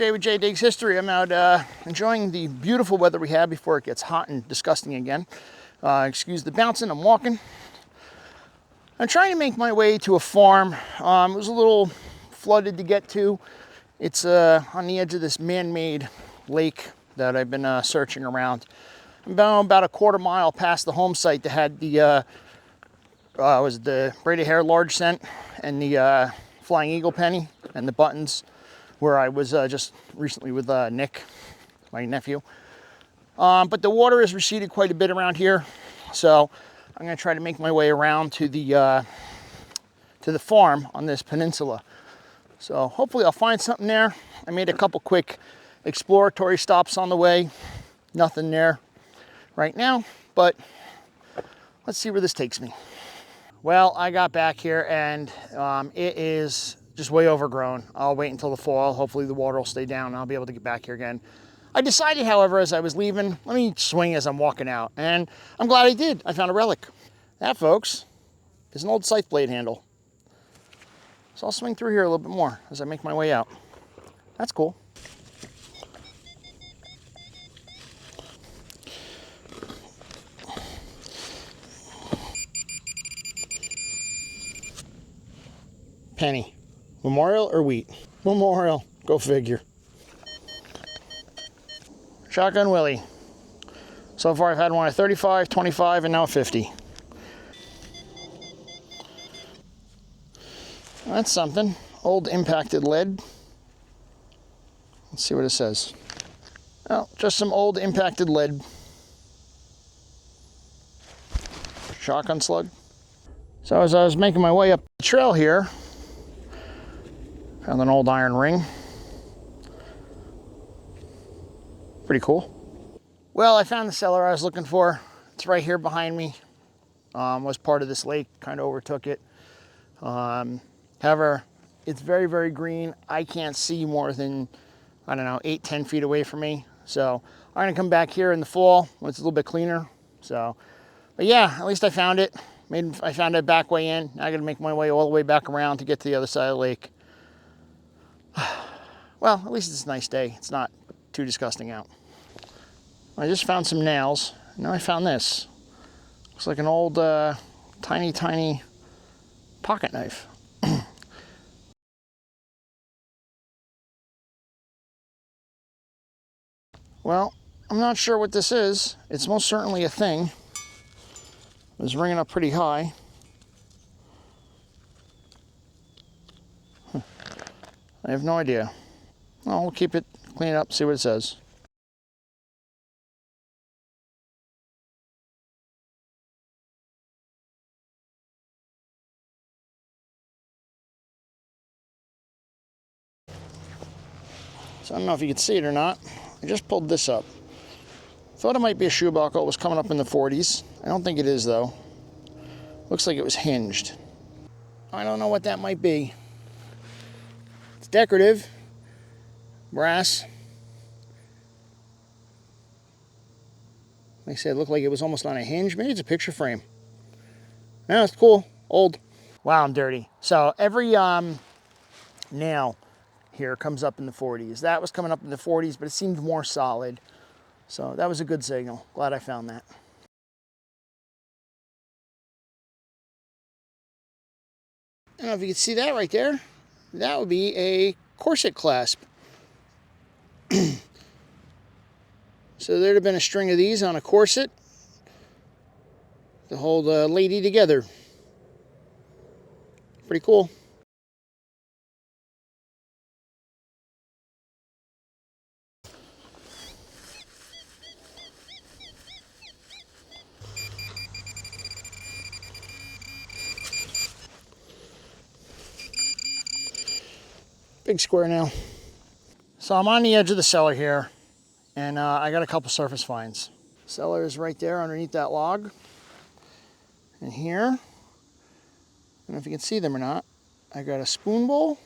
Jay with Jay Digs History. I'm out enjoying the beautiful weather we have before it gets hot and disgusting again. Excuse the bouncing, I'm walking. I'm trying to make my way to a farm. It was a little flooded to get to. It's on the edge of this man-made lake that I've been searching around. I'm about a quarter mile past the home site that had the was the braided hair large cent and the flying eagle penny and the buttons, where I was just recently with Nick, my nephew. But the water has receded quite a bit around here, so I'm going to try to make my way around to the farm on this peninsula. So hopefully I'll find something there. I made a couple quick exploratory stops on the way. Nothing there right now, but let's see where this takes me. Well, I got back here and it is just way overgrown. I'll wait until the fall. Hopefully the water will stay down and I'll be able to get back here again. I decided, however, as I was leaving, let me swing as I'm walking out. And I'm glad I did. I found a relic. That, folks, is an old scythe blade handle. So I'll swing through here a little bit more as I make my way out. That's cool. Penny. Memorial or wheat? Memorial. Go figure. Shotgun Willie. So far I've had one at 35, 25, and now 50. That's something. Old impacted lead. Let's see what it says. Oh, just some old impacted lead. Shotgun slug. So as I was making my way up the trail here, found an old iron ring. Pretty cool. Well, I found the cellar I was looking for. It's right here behind me. Was part of this lake, kind of overtook it. However, it's very, very green. I can't see more than, I don't know, 8-10 feet away from me. So I'm gonna come back here in the fall when it's a little bit cleaner. So, but yeah, at least I found it. I found a back way in. Now I gotta make my way all the way back around to get to the other side of the lake. Well, at least it's a nice day. It's not too disgusting out. I just found some nails. Now I found this. Looks like an old, tiny, tiny pocket knife. Well, I'm not sure what this is. It's most certainly a thing. It was ringing up pretty high. I have no idea. Well, we'll keep it, clean it up, see what it says. So I don't know if you can see it or not. I just pulled this up. Thought it might be a shoe buckle. It was coming up in the 40s. I don't think it is, though. Looks like it was hinged. I don't know what that might be. It's decorative. Brass. Like I said, it looked like it was almost on a hinge. Maybe it's a picture frame. No, it's cool. Old. Wow, I'm dirty. So every nail here comes up in the 40s. That was coming up in the 40s, but it seemed more solid. So that was a good signal. Glad I found that. I don't know if you can see that right there. That would be a corset clasp. So there'd have been a string of these on a corset to hold a lady together. Pretty cool. Big square now. So I'm on the edge of the cellar here, and I got a couple surface finds. Cellar is right there underneath that log. And here, I don't know if you can see them or not, I got a spoon bowl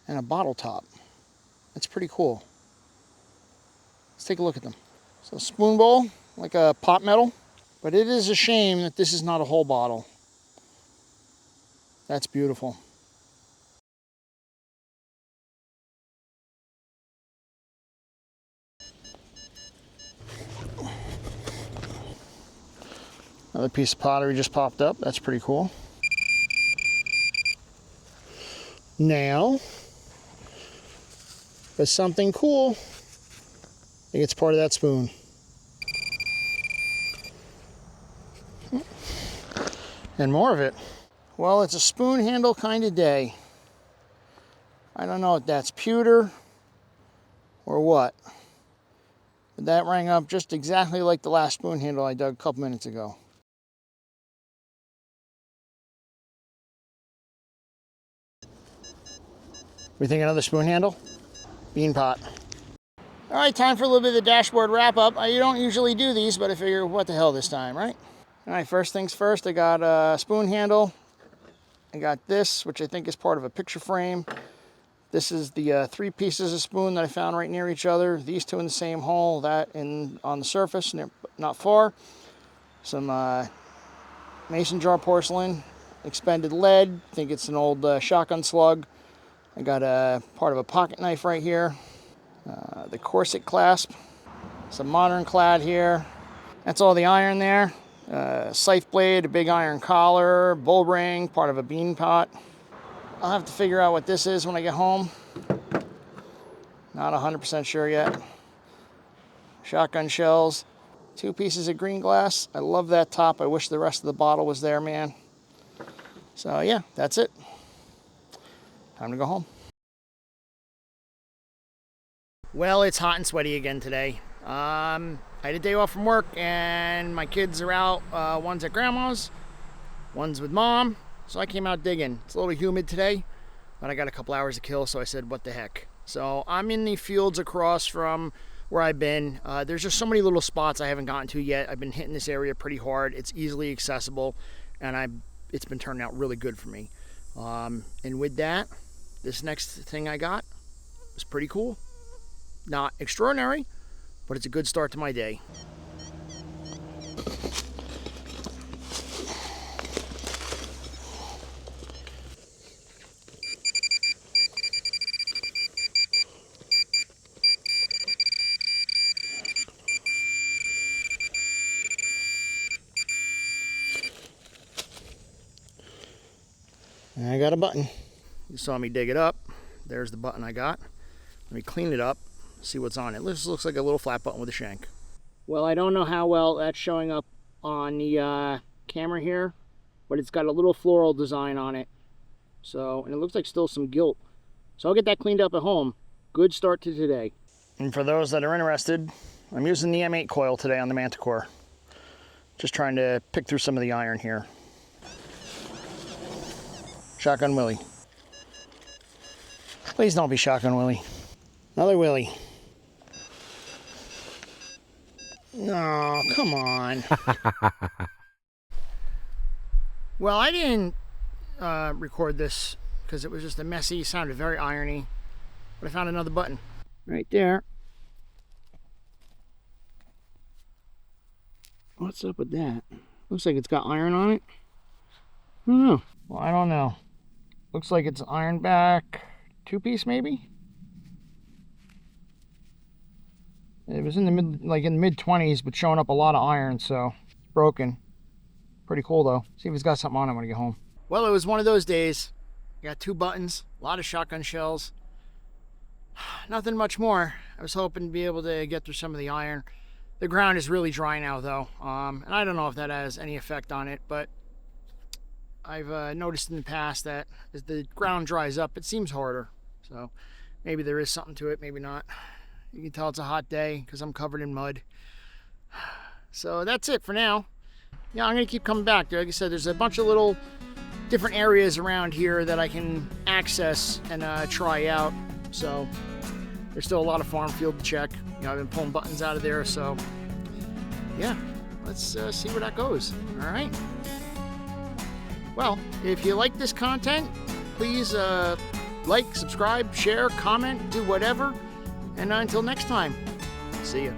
and a bottle top. That's pretty cool. Let's take a look at them. So spoon bowl, like a pot metal, but it is a shame that this is not a whole bottle. That's beautiful. Another piece of pottery just popped up. That's pretty cool. Now, there's something cool. I think it's part of that spoon. And more of it. Well, it's a spoon handle kind of day. I don't know if that's pewter or what. But that rang up just exactly like the last spoon handle I dug a couple minutes ago. We think another spoon handle? Bean pot. All right, time for a little bit of the dashboard wrap up. You don't usually do these, but I figure what the hell this time, right? All right, first things first, I got a spoon handle. I got this, which I think is part of a picture frame. This is the 3 pieces of spoon that I found right near each other. These 2 in the same hole, that on the surface, not far. Some mason jar porcelain, expended lead. I think it's an old shotgun slug. I got a part of a pocket knife right here. The corset clasp. Some modern clad here. That's all the iron there. Scythe blade, a big iron collar, bull ring, part of a bean pot. I'll have to figure out what this is when I get home. Not 100% sure yet. Shotgun shells, 2 pieces of green glass. I love that top. I wish the rest of the bottle was there, man. So yeah, that's it. Time to go home. Well, it's hot and sweaty again today. I had a day off from work and my kids are out. One's at grandma's, one's with mom. So I came out digging. It's a little humid today, but I got a couple hours to kill, so I said, what the heck. So I'm in the fields across from where I've been. There's just so many little spots I haven't gotten to yet. I've been hitting this area pretty hard. It's easily accessible, and it's been turning out really good for me. And with that, this next thing I got is pretty cool. Not extraordinary, but it's a good start to my day. And I got a button. You saw me dig it up. There's the button I got. Let me clean it up, see what's on it. This looks like a little flat button with a shank. Well, I don't know how well that's showing up on the camera here, but it's got a little floral design on it. So, and it looks like still some gilt. So I'll get that cleaned up at home. Good start to today. And for those that are interested, I'm using the M9 Coil today on the Manticore. Just trying to pick through some of the iron here. Shotgun Willie. Please don't be Shotgun Willie. Another Willie. No, come on. Well, I didn't record this because it was just a messy, sounded very irony. But I found another button right there. What's up with that? Looks like it's got iron on it. I don't know. Well, I don't know. Looks like it's iron back 2-piece maybe. It was in the mid-20s, but showing up a lot of iron, so it's broken. Pretty cool though. See if it's got something on it when I get home. Well, it was one of those days. Got 2 buttons, a lot of shotgun shells. Nothing much more. I was hoping to be able to get through some of the iron. The ground is really dry now though, and I don't know if that has any effect on it, but I've noticed in the past that as the ground dries up, it seems harder. So maybe there is something to it, maybe not. You can tell it's a hot day because I'm covered in mud. So that's it for now. Yeah, I'm going to keep coming back. Like I said, there's a bunch of little different areas around here that I can access and try out. So there's still a lot of farm field to check. You know, I've been pulling buttons out of there. So yeah, let's see where that goes. All right. Well, if you like this content, please like, subscribe, share, comment, do whatever. And until next time, see ya.